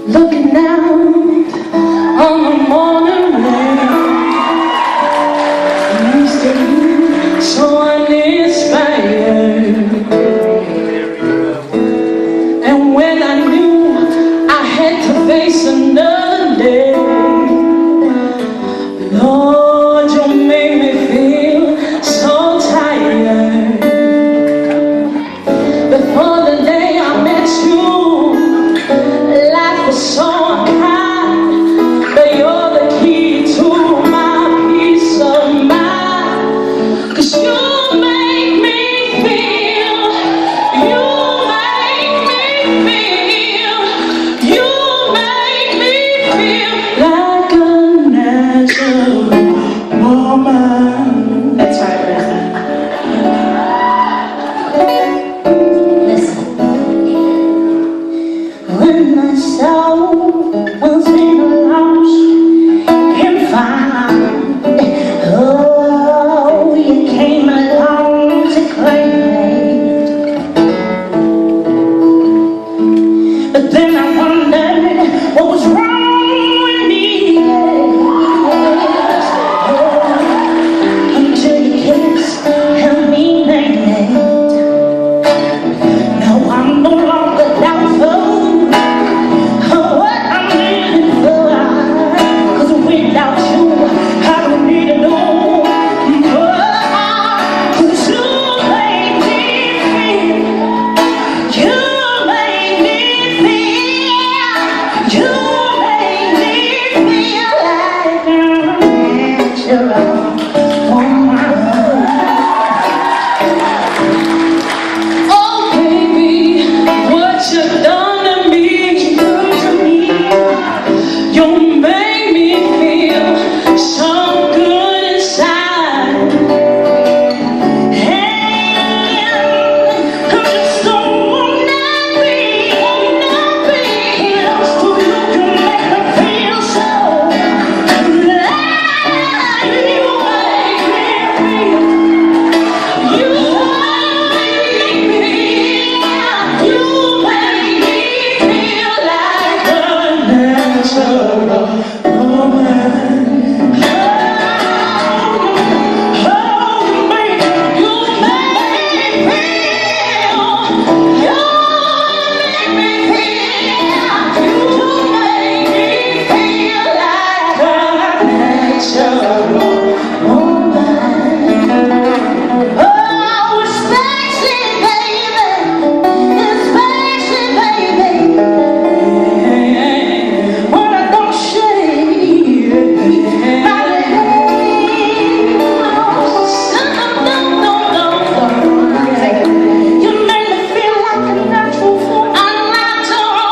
looking out on the morning rain. Used to be so uninspired, and when I knew I had to face another day, Lord, you made me feel so tired. Before the day I met you, life was so unkind, but you're the key to my peace of mind. 'Cause you make me feel, you make me feel, you make me feel like a natural woman. That's right, Rosita. When my soul was in a lost and found, oh, you came along to claim me. But then I wondered what was wrong with me, until you kissed and me named. Now I'm no longer doubtful what I'm living for, 'cause without you I don't need to know more. 'Cause you make me feel, you make me feel, you make me feel like a natural woman. Oh baby, what you done to me, you done to me. You make me feel so good inside. And I just don't wanna be so you can make me feel so like you make me feel. You make me feel, you make me feel like a natural woman. Oh, baby, you make me feel, you make me feel, you make me feel like a natural woman. Oh, especially baby, when I don't shave my legs. You make me feel like a natural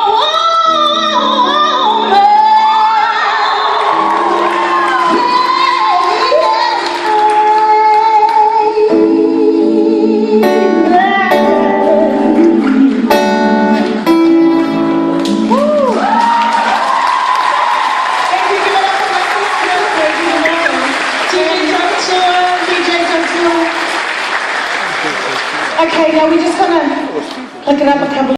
woman. Okay, now we're just gonna look it up a couple